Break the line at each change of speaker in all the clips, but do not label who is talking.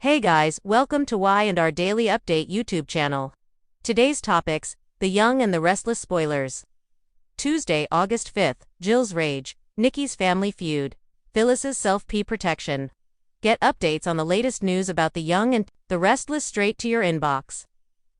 Hey guys, welcome to Y&R Daily Update YouTube channel. Today's topics, the young and the restless spoilers. Tuesday, August 5th, Jill's rage, Nikki's family feud, Phyllis's self-pee protection. Get updates on the latest news about the young and the restless straight to your inbox.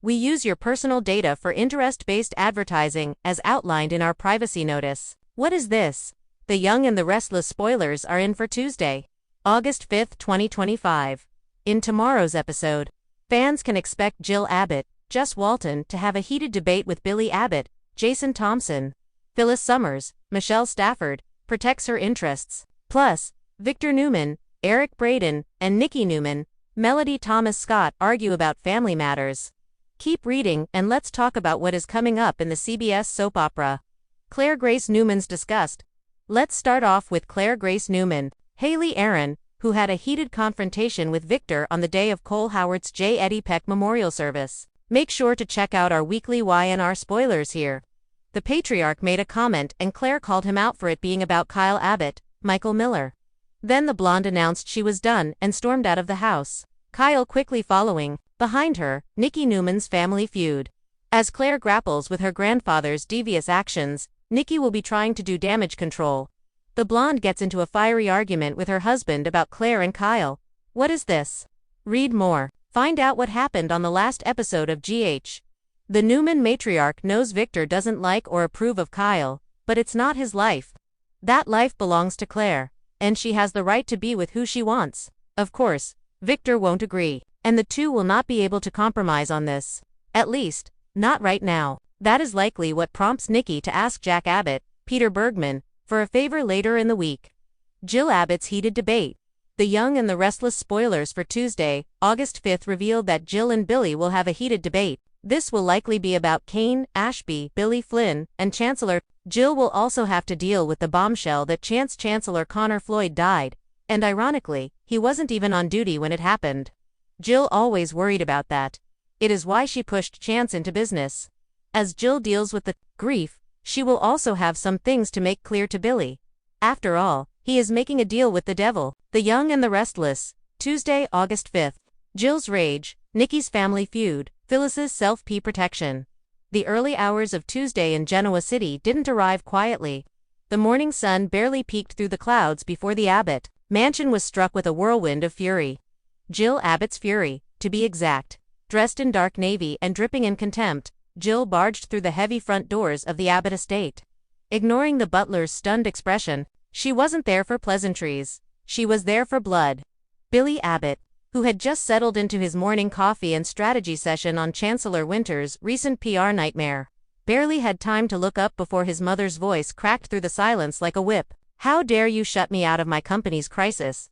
We use your personal data for interest-based advertising, as outlined in our privacy notice. What is this? The young and the restless spoilers are in for Tuesday, August 5th, 2025. In tomorrow's episode, fans can expect Jill Abbott, Jess Walton to have a heated debate with Billy Abbott, Jason Thompson. Phyllis Summers, Michelle Stafford, protects her interests. Plus, Victor Newman, Eric Braeden, and Nikki Newman, Melody Thomas Scott argue about family matters. Keep reading and let's talk about what is coming up in the CBS soap opera. Claire Grace Newman's discussed. Let's start off with Claire Grace Newman, Haley Aaron, who had a heated confrontation with Victor on the day of Cole Howard's J. Eddie Peck memorial service. Make sure to check out our weekly Y&R spoilers here. The patriarch made a comment and Claire called him out for it being about Kyle Abbott, Michael Miller. Then the blonde announced she was done and stormed out of the house. Kyle quickly following. Behind her, Nikki Newman's family feud. As Claire grapples with her grandfather's devious actions, Nikki will be trying to do damage control. The blonde gets into a fiery argument with her husband about Claire and Kyle. What is this? Read more. Find out what happened on the last episode of GH. The Newman matriarch knows Victor doesn't like or approve of Kyle, but it's not his life. That life belongs to Claire, and she has the right to be with who she wants. Of course, Victor won't agree, and the two will not be able to compromise on this. At least, not right now. That is likely what prompts Nikki to ask Jack Abbott, Peter Bergman, for a favor later in the week. Jill Abbott's heated debate. The young and the restless spoilers for Tuesday, August 5th revealed that Jill and Billy will have a heated debate. This will likely be about Kane, Ashby, Billy Flynn, and Chancellor. Jill will also have to deal with the bombshell that Chancellor Connor Floyd died, and ironically, he wasn't even on duty when it happened. Jill always worried about that. It is why she pushed Chance into business. As Jill deals with the grief, she will also have some things to make clear to Billy. After all, he is making a deal with the devil. The young and the restless. Tuesday, August 5th. Jill's rage, Nikki's family feud, Phyllis's self-pee protection. The early hours of Tuesday in Genoa City didn't arrive quietly. The morning sun barely peeked through the clouds before the Abbott mansion was struck with a whirlwind of fury. Jill Abbott's fury, to be exact. Dressed in dark navy and dripping in contempt, Jill barged through the heavy front doors of the Abbott estate. Ignoring the butler's stunned expression, she wasn't there for pleasantries. She was there for blood. Billy Abbott, who had just settled into his morning coffee and strategy session on Chancellor Winter's recent PR nightmare, barely had time to look up before his mother's voice cracked through the silence like a whip. "How dare you shut me out of my company's crisis?"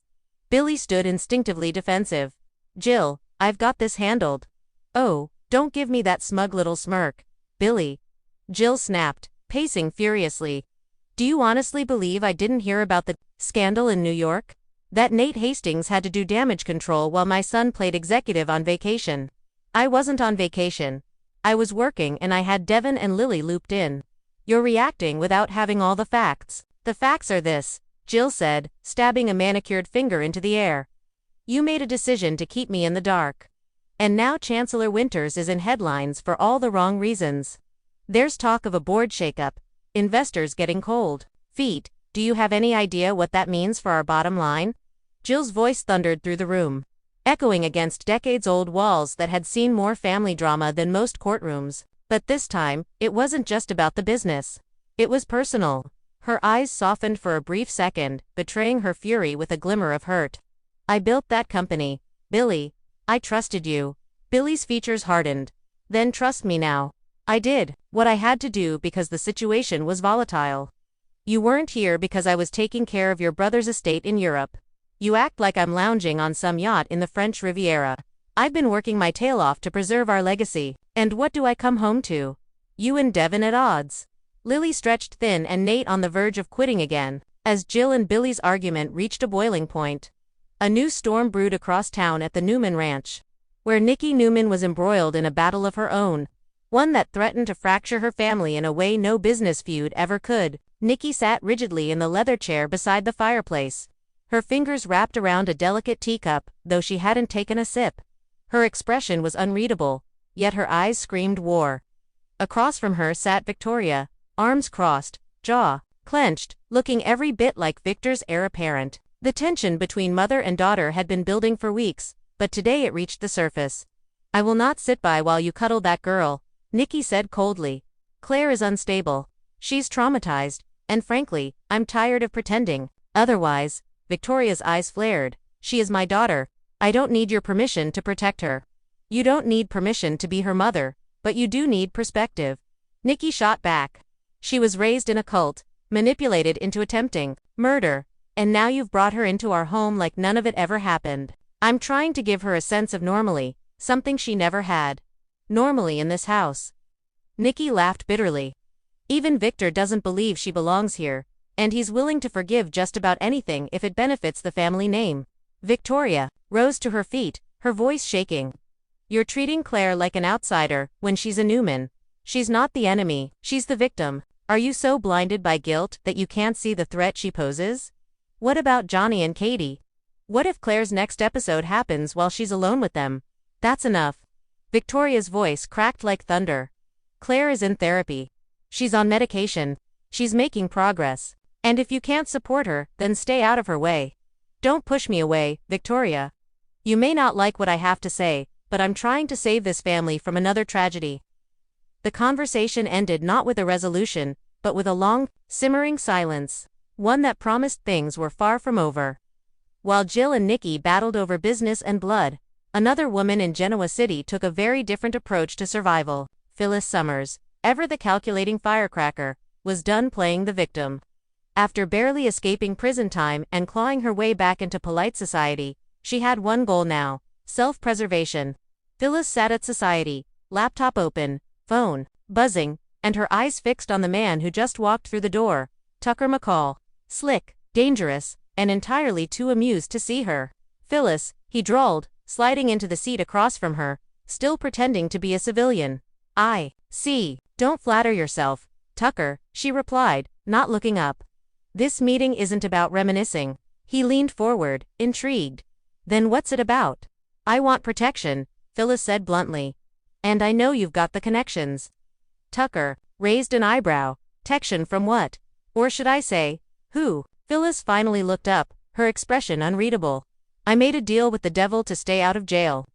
Billy stood instinctively defensive. "Jill, I've got this handled." "Oh, don't give me that smug little smirk, Billy." Jill snapped, pacing furiously. "Do you honestly believe I didn't hear about the scandal in New York? That Nate Hastings had to do damage control while my son played executive on vacation. I wasn't on vacation. I was working and I had Devin and Lily looped in. You're reacting without having all the facts." "The facts are this," Jill said, stabbing a manicured finger into the air. "You made a decision to keep me in the dark. And now Chancellor Winters is in headlines for all the wrong reasons. There's talk of a board shakeup, investors getting cold feet. Do you have any idea what that means for our bottom line?" Jill's voice thundered through the room, echoing against decades-old walls that had seen more family drama than most courtrooms. But this time, it wasn't just about the business. It was personal. Her eyes softened for a brief second, betraying her fury with a glimmer of hurt. "I built that company, Billy. I trusted you." Billy's features hardened. "Then trust me now." "I did what I had to do because the situation was volatile. You weren't here because I was taking care of your brother's estate in Europe. You act like I'm lounging on some yacht in the French Riviera. I've been working my tail off to preserve our legacy. And what do I come home to? You and Devin at odds. Lily stretched thin and Nate on the verge of quitting again, as Jill and Billy's argument reached a boiling point. A new storm brewed across town at the Newman ranch, where Nikki Newman was embroiled in a battle of her own, one that threatened to fracture her family in a way no business feud ever could. Nikki sat rigidly in the leather chair beside the fireplace, Her fingers wrapped around a delicate teacup, though she hadn't taken a sip. Her expression was unreadable, yet her eyes screamed war. Across from her sat Victoria, arms crossed, jaw clenched, looking every bit like Victor's heir apparent. The tension between mother and daughter had been building for weeks, but today it reached the surface. "I will not sit by while you cuddle that girl," Nikki said coldly. "Claire is unstable. She's traumatized, and frankly, I'm tired of pretending otherwise." Victoria's eyes flared. "She is my daughter. I don't need your permission to protect her." "You don't need permission to be her mother, but you do need perspective," Nikki shot back. "She was raised in a cult, manipulated into attempting murder, and now you've brought her into our home like none of it ever happened. I'm trying to give her a sense of normally, something she never had. Normally in this house." Nikki laughed bitterly. "Even Victor doesn't believe she belongs here, and he's willing to forgive just about anything if it benefits the family name." Victoria rose to her feet, her voice shaking. "You're treating Claire like an outsider when she's a Newman. She's not the enemy, she's the victim. Are you so blinded by guilt that you can't see the threat she poses? What about Johnny and Katie? What if Claire's next episode happens while she's alone with them? That's enough." Victoria's voice cracked like thunder. "Claire is in therapy. She's on medication. She's making progress. And if you can't support her, then stay out of her way." "Don't push me away, Victoria. You may not like what I have to say, but I'm trying to save this family from another tragedy." The conversation ended not with a resolution, but with a long, simmering silence, one that promised things were far from over. While Jill and Nikki battled over business and blood, another woman in Genoa City took a very different approach to survival. Phyllis Summers, ever the calculating firecracker, was done playing the victim. After barely escaping prison time and clawing her way back into polite society, she had one goal now: self-preservation. Phyllis sat at society, laptop open, phone buzzing, and her eyes fixed on the man who just walked through the door, Tucker McCall. Slick, dangerous, and entirely too amused to see her. "Phyllis," he drawled, sliding into the seat across from her, still pretending to be a civilian. "I see. Don't flatter yourself, Tucker," she replied, not looking up. "This meeting isn't about reminiscing." He leaned forward, intrigued. "Then what's it about?" "I want protection," Phyllis said bluntly. "And I know you've got the connections." Tucker raised an eyebrow. "Protection from what? Or should I say, who?" Phyllis finally looked up, her expression unreadable. "I made a deal with the devil to stay out of jail."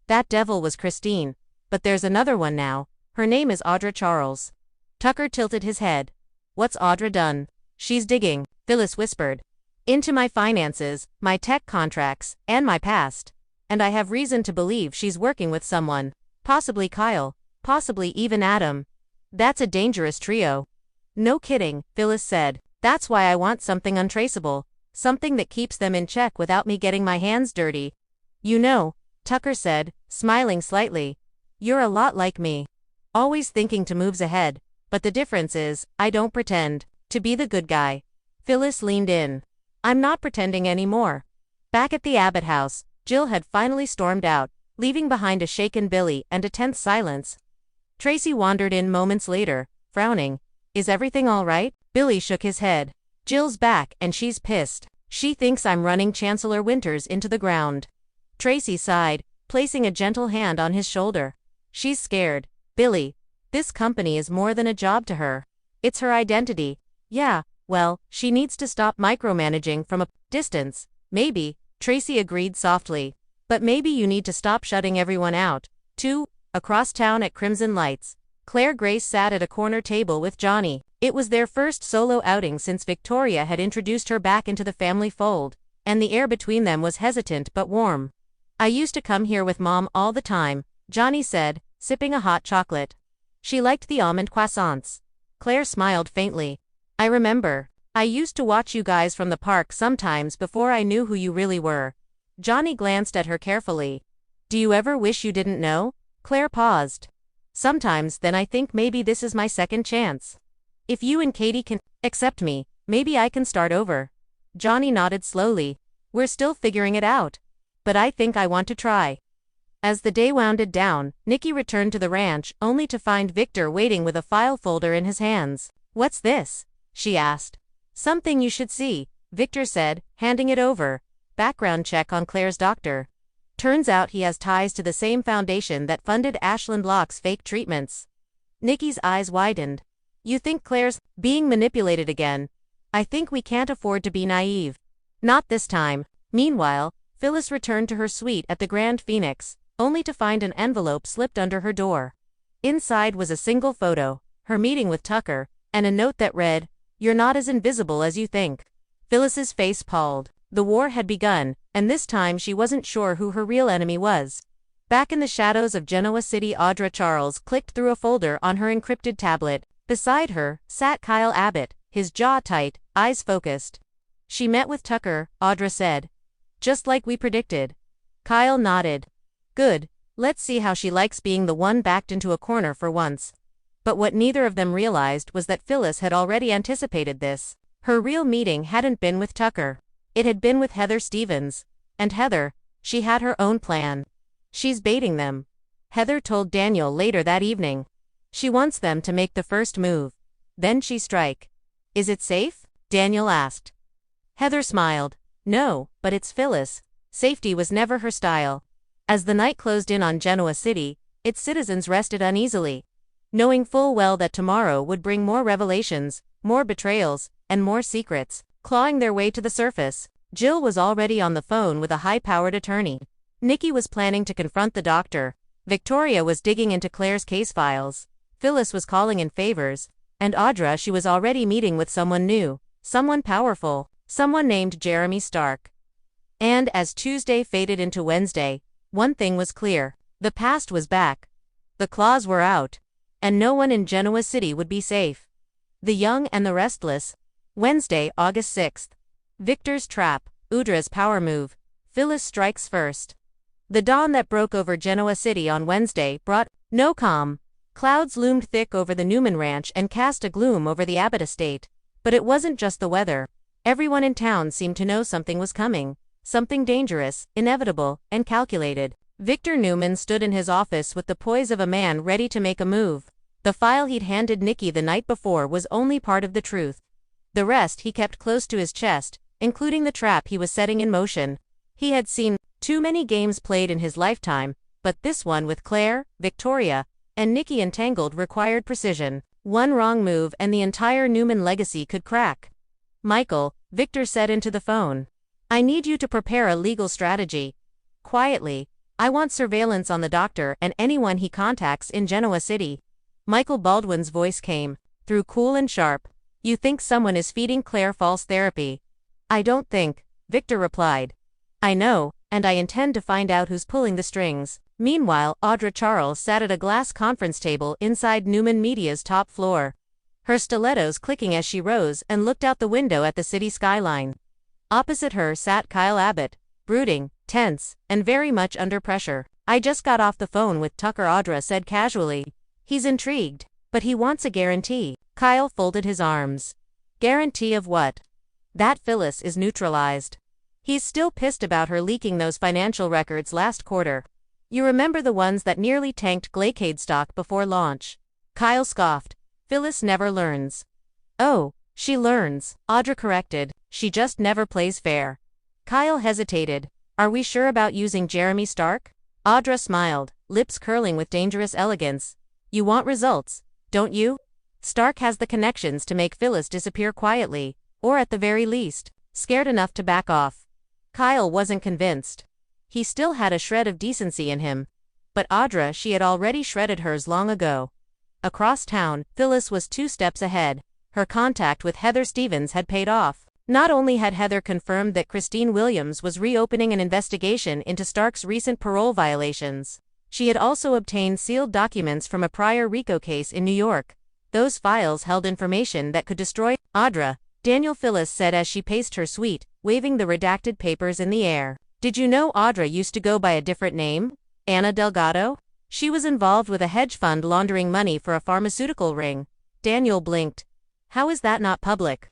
"That devil was Christine. But there's another one now. Her name is Audra Charles." Tucker tilted his head. "What's Audra done?" "She's digging," Phyllis whispered, "into my finances, my tech contracts, and my past. And I have reason to believe she's working with someone. Possibly Kyle. Possibly even Adam. That's a dangerous trio." "No kidding," Phyllis said. "That's why I want something untraceable. Something that keeps them in check without me getting my hands dirty." "You know," Tucker said, smiling slightly, "you're a lot like me. Always thinking 2 moves ahead, but the difference is, I don't pretend to be the good guy." Phyllis leaned in. "I'm not pretending anymore." Back at the Abbott house, Jill had finally stormed out, leaving behind a shaken Billy and a tense silence. Tracy wandered in moments later, frowning. "Is everything all right?" Billy shook his head. "Jill's back and she's pissed. She thinks I'm running Chancellor Winters into the ground." Tracy sighed, placing a gentle hand on his shoulder. "She's scared, Billy. This company is more than a job to her. It's her identity." "Yeah, well, she needs to stop micromanaging from a distance." "Maybe," Tracy agreed softly. "But maybe you need to stop shutting everyone out, too." Across town at Crimson Lights, Claire Grace sat at a corner table with Johnny. It was their first solo outing since Victoria had introduced her back into the family fold, and the air between them was hesitant but warm. "I used to come here with Mom all the time," Johnny said, sipping a hot chocolate. She liked the almond croissants. Claire smiled faintly. "I remember. I used to watch you guys from the park sometimes before I knew who you really were." Johnny glanced at her carefully. "Do you ever wish you didn't know?" Claire paused. "Sometimes, then I think maybe this is my second chance. If you and Katie can accept me, maybe I can start over." Johnny nodded slowly. "We're still figuring it out. But I think I want to try." As the day wounded down, Nikki returned to the ranch, only to find Victor waiting with a file folder in his hands. "What's this?" she asked. "Something you should see," Victor said, handing it over. Background check on Claire's doctor. Turns out he has ties to the same foundation that funded Ashland Locke's fake treatments. Nikki's eyes widened. You think Claire's being manipulated again? I think we can't afford to be naive. Not this time. Meanwhile, Phyllis returned to her suite at the Grand Phoenix, only to find an envelope slipped under her door. Inside was a single photo, her meeting with Tucker, and a note that read, "You're not as invisible as you think." Phyllis's face palled. The war had begun, and this time she wasn't sure who her real enemy was. Back in the shadows of Genoa City, Audra Charles clicked through a folder on her encrypted tablet. Beside her sat Kyle Abbott, his jaw tight, eyes focused. She met with Tucker, Audra said. Just like we predicted. Kyle nodded. Good, let's see how she likes being the one backed into a corner for once. But what neither of them realized was that Phyllis had already anticipated this. Her real meeting hadn't been with Tucker. It had been with Heather Stevens. And Heather, she had her own plan. She's baiting them. Heather told Daniel later that evening. She wants them to make the first move. Then she strike. Is it safe? Daniel asked. Heather smiled. No, but it's Phyllis. Safety was never her style. As the night closed in on Genoa City, its citizens rested uneasily, knowing full well that tomorrow would bring more revelations, more betrayals, and more secrets. Clawing their way to the surface, Jill was already on the phone with a high-powered attorney. Nikki was planning to confront the doctor. Victoria was digging into Claire's case files. Phyllis was calling in favors. And Audra, she was already meeting with someone new, someone powerful, someone named Jeremy Stark. And as Tuesday faded into Wednesday, one thing was clear. The past was back. The claws were out. And no one in Genoa City would be safe. The Young and the Restless. Wednesday, August 6th. Victor's trap, Audra's power move. Phyllis strikes first. The dawn that broke over Genoa City on Wednesday brought no calm. Clouds loomed thick over the Newman ranch and cast a gloom over the Abbott estate. But it wasn't just the weather. Everyone in town seemed to know something was coming. Something dangerous, inevitable, and calculated. Victor Newman stood in his office with the poise of a man ready to make a move. The file he'd handed Nikki the night before was only part of the truth. The rest he kept close to his chest, including the trap he was setting in motion. He had seen too many games played in his lifetime, but this one with Claire, Victoria, and Nikki entangled required precision. One wrong move and the entire Newman legacy could crack. Michael, Victor said into the phone. I need you to prepare a legal strategy. Quietly, I want surveillance on the doctor and anyone he contacts in Genoa City. Michael Baldwin's voice came, through cool and sharp. You think someone is feeding Claire false therapy? I don't think, Victor replied. I know, and I intend to find out who's pulling the strings. Meanwhile, Audra Charles sat at a glass conference table inside Newman Media's top floor. Her stilettos clicking as she rose and looked out the window at the city skyline. Opposite her sat Kyle Abbott, brooding, tense, and very much under pressure. I just got off the phone with Tucker, Audra said casually. He's intrigued, but he wants a guarantee. Kyle folded his arms. Guarantee of what? That Phyllis is neutralized. He's still pissed about her leaking those financial records last quarter. You remember the ones that nearly tanked Glacade stock before launch? Kyle scoffed. Phyllis never learns. Oh, she learns, Audra corrected. She just never plays fair. Kyle hesitated. Are we sure about using Jeremy Stark? Audra smiled, lips curling with dangerous elegance. You want results, don't you? Stark has the connections to make Phyllis disappear quietly, or at the very least, scared enough to back off. Kyle wasn't convinced. He still had a shred of decency in him. But Audra, she had already shredded hers long ago. Across town, Phyllis was 2 steps ahead. Her contact with Heather Stevens had paid off. Not only had Heather confirmed that Christine Williams was reopening an investigation into Stark's recent parole violations, she had also obtained sealed documents from a prior RICO case in New York. Those files held information that could destroy Audra, Daniel Phyllis said as she paced her suite, waving the redacted papers in the air. Did you know Audra used to go by a different name? Anna Delgado? She was involved with a hedge fund laundering money for a pharmaceutical ring. Daniel blinked. How is that not public?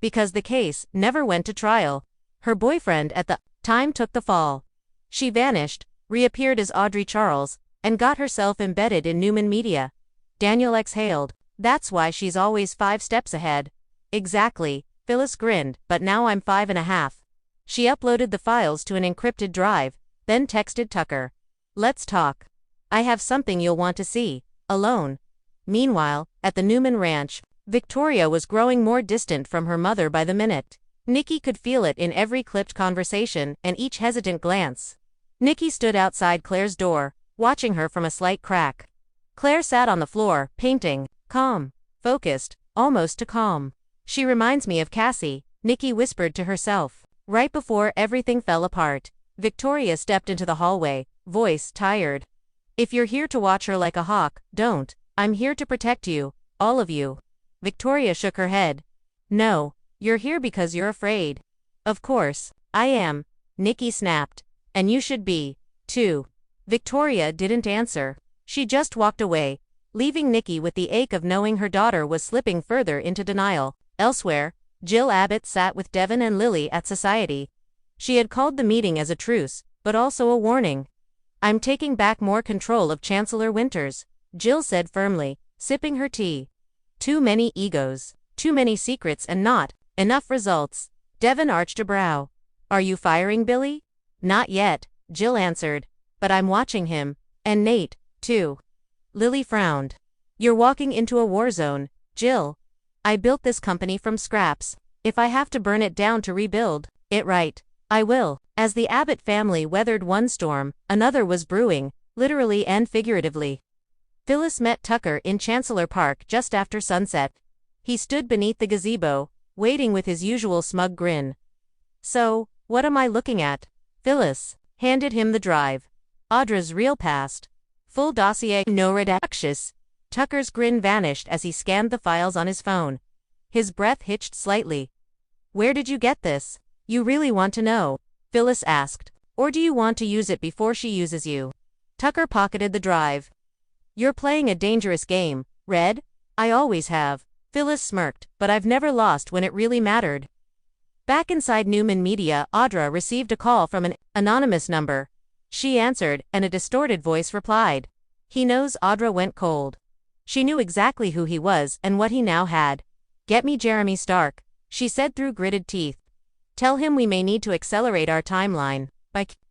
Because the case never went to trial. Her boyfriend at the time took the fall. She vanished, reappeared as Audrey Charles, and got herself embedded in Newman Media. Daniel exhaled. That's why she's always 5 steps ahead. Exactly. Phyllis grinned, but now I'm 5.5. She uploaded the files to an encrypted drive, then texted Tucker. Let's talk. I have something you'll want to see. Alone. Meanwhile, at the Newman ranch, Victoria was growing more distant from her mother by the minute. Nikki could feel it in every clipped conversation and each hesitant glance. Nikki stood outside Claire's door, watching her from a slight crack. Claire sat on the floor, painting, calm, focused, almost too calm. She reminds me of Cassie, Nikki whispered to herself. Right before everything fell apart, Victoria stepped into the hallway, voice tired. If you're here to watch her like a hawk, don't. I'm here to protect you, all of you. Victoria shook her head. No, you're here because you're afraid. Of course, I am, Nikki snapped. And you should be, too. Victoria didn't answer. She just walked away, leaving Nikki with the ache of knowing her daughter was slipping further into denial. Elsewhere, Jill Abbott sat with Devin and Lily at Society. She had called the meeting as a truce, but also a warning. I'm taking back more control of Chancellor Winters, Jill said firmly, sipping her tea. Too many egos, too many secrets and not enough results. Devin arched a brow. Are you firing Billy? Not yet, Jill answered, but I'm watching him, and Nate, too. Lily frowned. You're walking into a war zone, Jill. I built this company from scraps. If I have to burn it down to rebuild it right, I will. As the Abbott family weathered one storm, another was brewing, literally and figuratively. Phyllis met Tucker in Chancellor Park just after sunset. He stood beneath the gazebo, waiting with his usual smug grin. So, what am I looking at? Phyllis handed him the drive. Audra's real past. Full dossier, no redactions. Tucker's grin vanished as he scanned the files on his phone. His breath hitched slightly. Where did you get this? You really want to know? Phyllis asked. Or do you want to use it before she uses you? Tucker pocketed the drive. You're playing a dangerous game, Red. I always have. Phyllis smirked, but I've never lost when it really mattered. Back inside Newman Media, Audra received a call from an anonymous number. She answered, and a distorted voice replied. He knows. Audra went cold. She knew exactly who he was and what he now had. Get me Jeremy Stark, she said through gritted teeth. Tell him we may need to accelerate our timeline.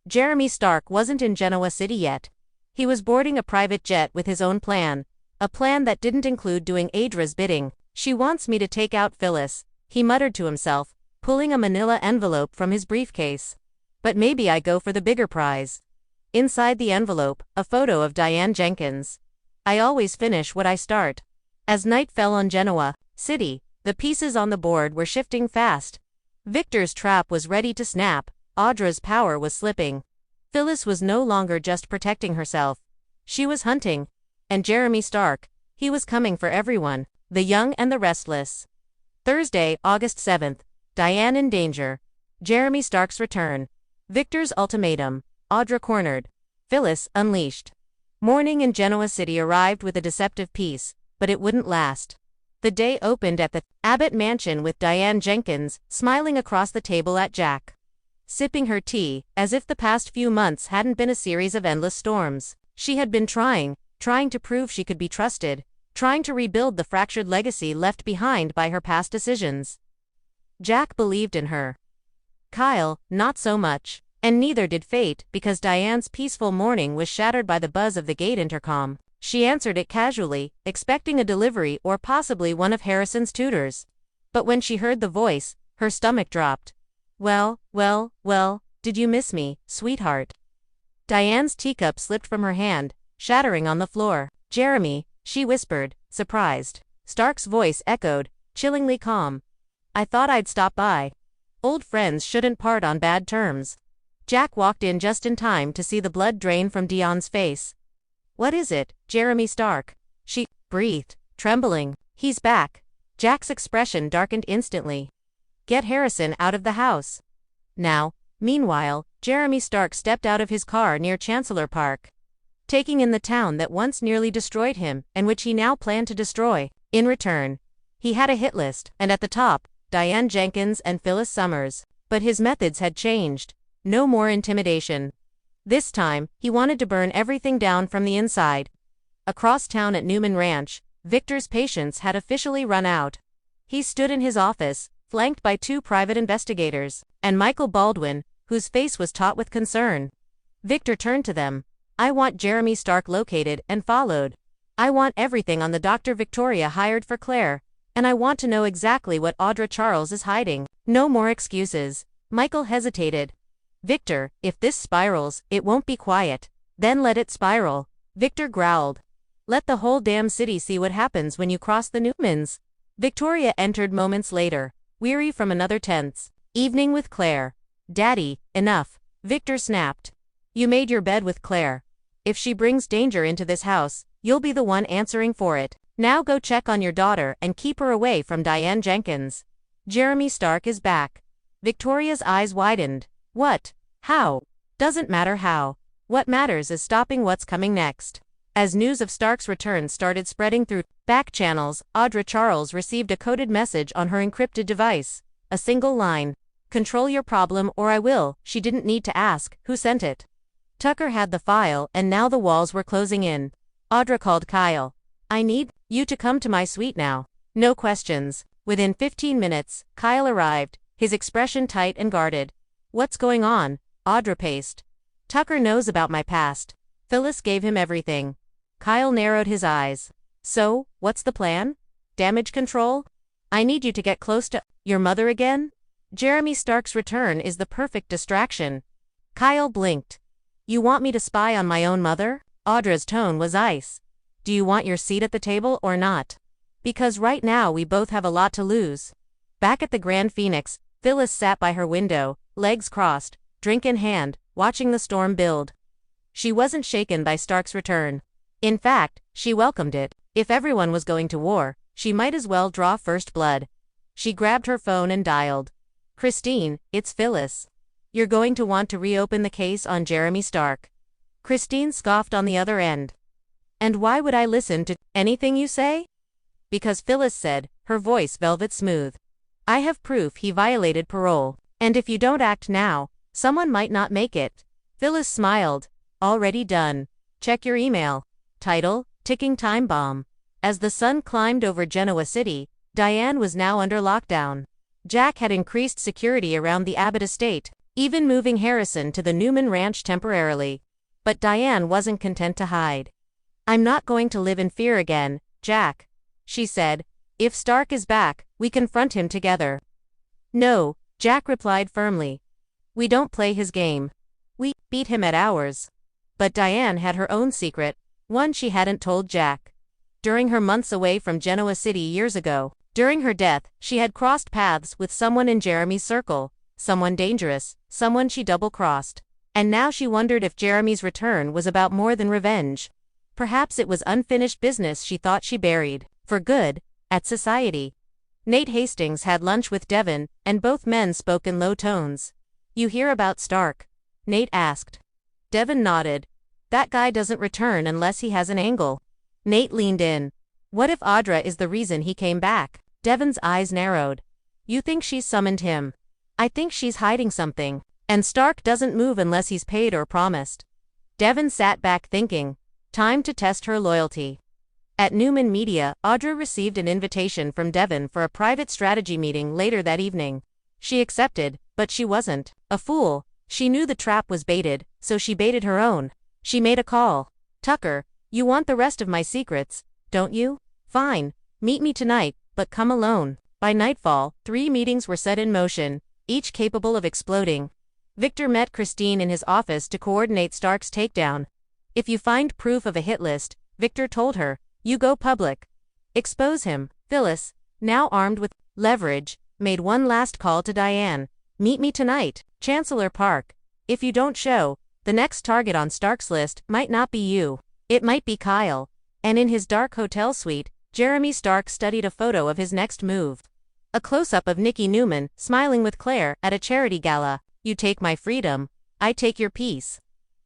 Jeremy Stark wasn't in Genoa City yet. He was boarding a private jet with his own plan. A plan that didn't include doing Adra's bidding. She wants me to take out Phyllis, he muttered to himself, pulling a manila envelope from his briefcase. But maybe I go for the bigger prize. Inside the envelope, a photo of Diane Jenkins. I always finish what I start. As night fell on Genoa City, the pieces on the board were shifting fast. Victor's trap was ready to snap. Audra's power was slipping. Phyllis was no longer just protecting herself. She was hunting. And Jeremy Stark, he was coming for everyone, the young and the restless. Thursday, August 7th. Diane in danger. Jeremy Stark's return. Victor's ultimatum. Audra cornered. Phyllis unleashed. Morning in Genoa City arrived with a deceptive peace, but it wouldn't last. The day opened at the Abbott mansion with Diane Jenkins smiling across the table at Jack. Sipping her tea, as if the past few months hadn't been a series of endless storms. She had been trying to prove she could be trusted, trying to rebuild the fractured legacy left behind by her past decisions. Jack believed in her. Kyle, not so much, and neither did Fate, because Diane's peaceful morning was shattered by the buzz of the gate intercom. She answered it casually, expecting a delivery or possibly one of Harrison's tutors. But when she heard the voice, her stomach dropped. Well, did you miss me, sweetheart? Diane's teacup slipped from her hand, shattering on the floor. Jeremy, she whispered, surprised. Stark's voice echoed, chillingly calm. I thought I'd stop by. Old friends shouldn't part on bad terms. Jack walked in just in time to see the blood drain from Dion's face. What is it, Jeremy Stark? She breathed, trembling. He's back. Jack's expression darkened instantly. Get Harrison out of the house. Now. Meanwhile, Jeremy Stark stepped out of his car near Chancellor Park, taking in the town that once nearly destroyed him and which he now planned to destroy. In return, he had a hit list, and at the top, Diane Jenkins and Phyllis Summers. But his methods had changed. No more intimidation. This time, he wanted to burn everything down from the inside. Across town at Newman Ranch, Victor's patience had officially run out. He stood in his office, flanked by 2 private investigators, and Michael Baldwin, whose face was taut with concern. Victor turned to them. "I want Jeremy Stark located and followed. I want everything on the Dr. Victoria hired for Claire, and I want to know exactly what Audra Charles is hiding. No more excuses." Michael hesitated. "Victor, if this spirals, it won't be quiet." "Then let it spiral," Victor growled. "Let the whole damn city see what happens when you cross the Newmans." Victoria entered moments later, weary from another tense evening with Claire. "Daddy, enough," Victor snapped. "You made your bed with Claire. If she brings danger into this house, you'll be the one answering for it. Now go check on your daughter and keep her away from Diane Jenkins. Jeremy Stark is back." Victoria's eyes widened. "What? How?" "Doesn't matter how. What matters is stopping what's coming next." As news of Stark's return started spreading through back channels, Audra Charles received a coded message on her encrypted device. A single line. "Control your problem or I will." She didn't need to ask who sent it. Tucker had the file, and now the walls were closing in. Audra called Kyle. "I need you to come to my suite now." No questions. Within 15 minutes, Kyle arrived, his expression tight and guarded. "What's going on?" Audra paced. "Tucker knows about my past. Phyllis gave him everything." Kyle narrowed his eyes. "So, what's the plan? Damage control? I need you to get close to your mother again? Jeremy Stark's return is the perfect distraction." Kyle blinked. "You want me to spy on my own mother?" Audra's tone was ice. "Do you want your seat at the table or not? Because right now we both have a lot to lose." Back at the Grand Phoenix, Phyllis sat by her window, legs crossed, drink in hand, watching the storm build. She wasn't shaken by Stark's return. In fact, she welcomed it. If everyone was going to war, she might as well draw first blood. She grabbed her phone and dialed. "Christine, it's Phyllis. You're going to want to reopen the case on Jeremy Stark." Christine scoffed on the other end. "And why would I listen to anything you say?" "Because Phyllis said," her voice velvet smooth. "I have proof he violated parole. And if you don't act now, someone might not make it." Phyllis smiled. "Already done. Check your email." Title: Ticking Time Bomb. As the sun climbed over Genoa City, Diane was now under lockdown. Jack had increased security around the Abbott estate, even moving Harrison to the Newman ranch temporarily. But Diane wasn't content to hide. "I'm not going to live in fear again, Jack," she said. "If Stark is back, we confront him together." "No," Jack replied firmly. "We don't play his game. We beat him at ours." But Diane had her own secret, one she hadn't told Jack. During her months away from Genoa City years ago, during her death, she had crossed paths with someone in Jeremy's circle, someone dangerous, someone she double-crossed. And now she wondered if Jeremy's return was about more than revenge. Perhaps it was unfinished business she thought she buried, for good, at society. Nate Hastings had lunch with Devin, and both men spoke in low tones. "You hear about Stark?" Nate asked. Devin nodded. "That guy doesn't return unless he has an angle." Nate leaned in. "What if Audra is the reason he came back?" Devin's eyes narrowed. "You think she's summoned him?" "I think she's hiding something. And Stark doesn't move unless he's paid or promised." Devin sat back thinking. Time to test her loyalty. At Newman Media, Audra received an invitation from Devin for a private strategy meeting later that evening. She accepted, but she wasn't a fool. She knew the trap was baited, so she baited her own. She made a call. "Tucker, you want the rest of my secrets, don't you? Fine. Meet me tonight, but come alone." By nightfall, 3 meetings were set in motion, each capable of exploding. Victor met Christine in his office to coordinate Stark's takedown. "If you find proof of a hit list," Victor told her, "you go public. Expose him." Phyllis, now armed with leverage, made one last call to Diane. "Meet me tonight, Chancellor Park. If you don't show, the next target on Stark's list might not be you. It might be Kyle." And in his dark hotel suite, Jeremy Stark studied a photo of his next move. A close-up of Nikki Newman, smiling with Claire, at a charity gala. "You take my freedom, I take your peace."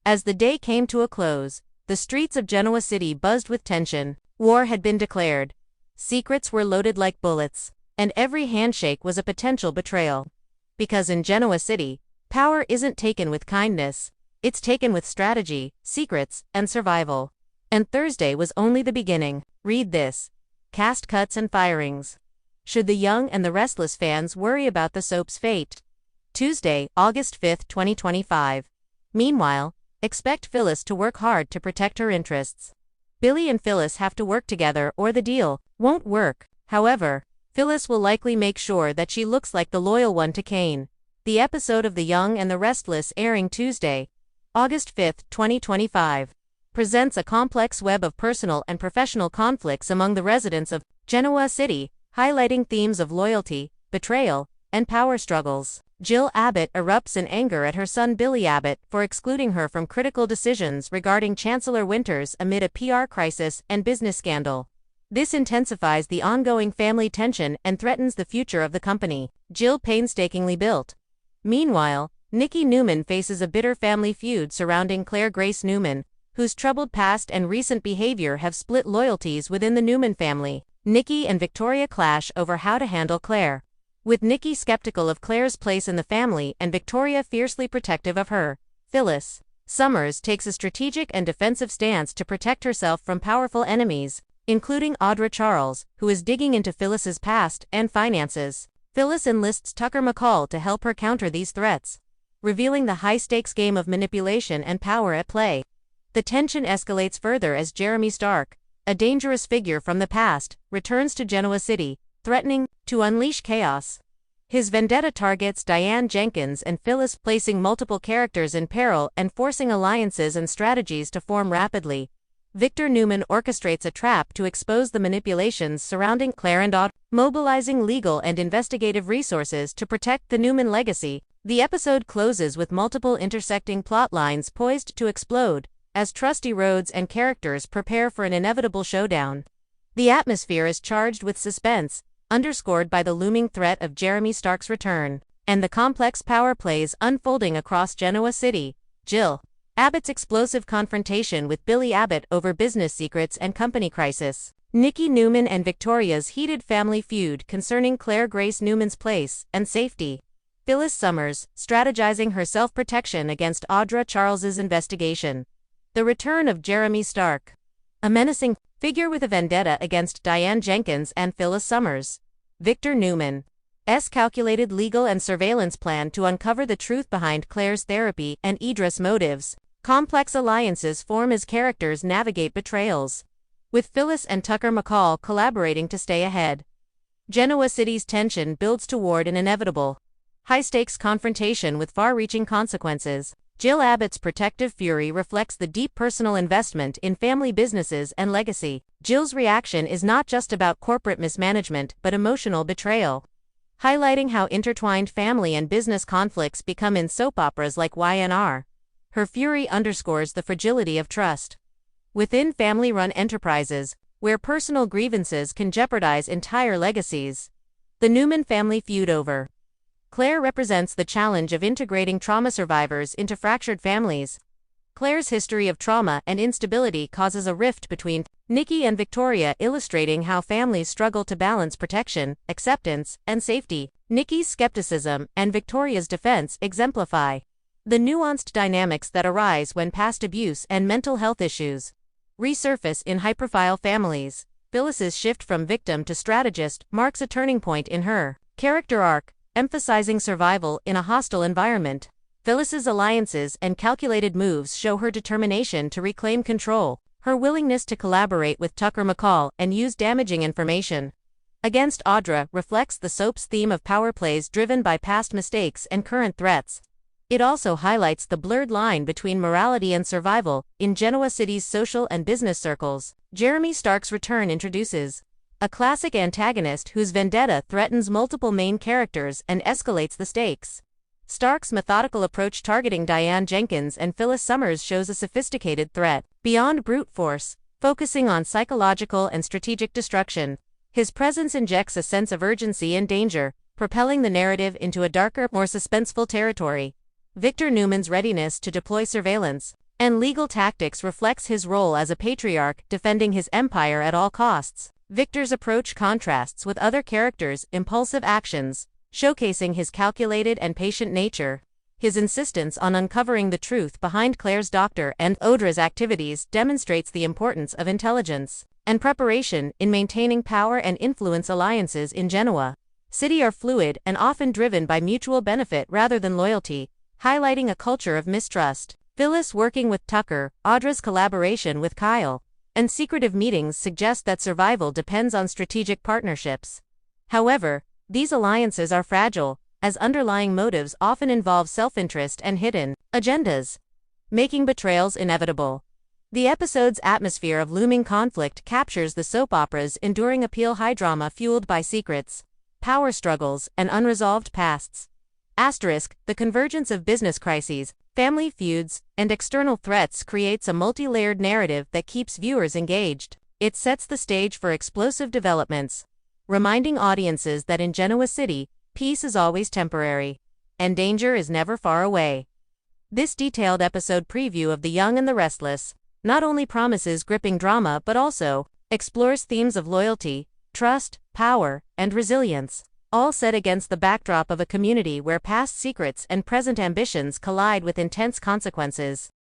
As the day came to a close, the streets of Genoa City buzzed with tension. War had been declared. Secrets were loaded like bullets, and every handshake was a potential betrayal. Because in Genoa City, power isn't taken with kindness, it's taken with strategy, secrets, and survival. And Thursday was only the beginning. Read this. Cast cuts and firings. Should the Young and the Restless fans worry about the soap's fate? Tuesday, August 5, 2025. Meanwhile, expect Phyllis to work hard to protect her interests. Billy and Phyllis have to work together or the deal won't work. However, Phyllis will likely make sure that she looks like the loyal one to Kane. The episode of The Young and the Restless, airing Tuesday, August 5, 2025, presents a complex web of personal and professional conflicts among the residents of Genoa City, highlighting themes of loyalty, betrayal, and power struggles. Jill Abbott erupts in anger at her son Billy Abbott for excluding her from critical decisions regarding Chancellor Winters amid a PR crisis and business scandal. This intensifies the ongoing family tension and threatens the future of the company Jill painstakingly built. Meanwhile, Nikki Newman faces a bitter family feud surrounding Claire Grace Newman, whose troubled past and recent behavior have split loyalties within the Newman family. Nikki and Victoria clash over how to handle Claire, with Nikki skeptical of Claire's place in the family and Victoria fiercely protective of her. Phyllis Summers takes a strategic and defensive stance to protect herself from powerful enemies, including Audra Charles, who is digging into Phyllis's past and finances. Phyllis enlists Tucker McCall to help her counter these threats, revealing the high-stakes game of manipulation and power at play. The tension escalates further as Jeremy Stark, a dangerous figure from the past, returns to Genoa City, threatening to unleash chaos. His vendetta targets Diane Jenkins and Phyllis, placing multiple characters in peril and forcing alliances and strategies to form rapidly. Victor Newman orchestrates a trap to expose the manipulations surrounding Claire and Audra, mobilizing legal and investigative resources to protect the Newman legacy. The episode closes with multiple intersecting plot lines poised to explode, as trust erodes and characters prepare for an inevitable showdown. The atmosphere is charged with suspense, underscored by the looming threat of Jeremy Stark's return, and the complex power plays unfolding across Genoa City. Jill Abbott's explosive confrontation with Billy Abbott over business secrets and company crisis. Nikki Newman and Victoria's heated family feud concerning Claire Grace Newman's place and safety. Phyllis Summers strategizing her self-protection against Audra Charles's investigation. The return of Jeremy Stark, a menacing figure with a vendetta against Diane Jenkins and Phyllis Summers. Victor Newman's calculated legal and surveillance plan to uncover the truth behind Claire's therapy and Idris' motives. Complex alliances form as characters navigate betrayals, with Phyllis and Tucker McCall collaborating to stay ahead. Genoa City's tension builds toward an inevitable, high-stakes confrontation with far-reaching consequences. Jill Abbott's protective fury reflects the deep personal investment in family businesses and legacy. Jill's reaction is not just about corporate mismanagement but emotional betrayal, highlighting how intertwined family and business conflicts become in soap operas like Y&R. Her fury underscores the fragility of trust within family-run enterprises, where personal grievances can jeopardize entire legacies. The Newman family feud over Claire represents the challenge of integrating trauma survivors into fractured families. Claire's history of trauma and instability causes a rift between Nikki and Victoria, illustrating how families struggle to balance protection, acceptance, and safety. Nikki's skepticism and Victoria's defense exemplify the nuanced dynamics that arise when past abuse and mental health issues resurface in high-profile families. Phyllis's shift from victim to strategist marks a turning point in her character arc, emphasizing survival in a hostile environment. Phyllis's alliances and calculated moves show her determination to reclaim control, her willingness to collaborate with Tucker McCall and use damaging information against Audra reflects the soap's theme of power plays driven by past mistakes and current threats. It also highlights the blurred line between morality and survival in Genoa City's social and business circles. Jeremy Stark's return introduces a classic antagonist whose vendetta threatens multiple main characters and escalates the stakes. Stark's methodical approach targeting Diane Jenkins and Phyllis Summers shows a sophisticated threat beyond brute force, focusing on psychological and strategic destruction. His presence injects a sense of urgency and danger, propelling the narrative into a darker, more suspenseful territory. Victor Newman's readiness to deploy surveillance and legal tactics reflects his role as a patriarch defending his empire at all costs. Victor's approach contrasts with other characters' impulsive actions, showcasing his calculated and patient nature. His insistence on uncovering the truth behind Claire's doctor and Audra's activities demonstrates the importance of intelligence and preparation in maintaining power and influence. Alliances in Genoa City are fluid and often driven by mutual benefit rather than loyalty, highlighting a culture of mistrust. Phyllis working with Tucker, Audra's collaboration with Kyle, and secretive meetings suggest that survival depends on strategic partnerships. However, these alliances are fragile, as underlying motives often involve self-interest and hidden agendas, making betrayals inevitable. The episode's atmosphere of looming conflict captures the soap opera's enduring appeal. High drama fueled by secrets, power struggles, and unresolved pasts. The convergence of business crises, family feuds, and external threats creates a multi-layered narrative that keeps viewers engaged. It sets the stage for explosive developments, reminding audiences that in Genoa City, peace is always temporary, and danger is never far away. This detailed episode preview of The Young and the Restless not only promises gripping drama but also explores themes of loyalty, trust, power, and resilience, all set against the backdrop of a community where past secrets and present ambitions collide with intense consequences.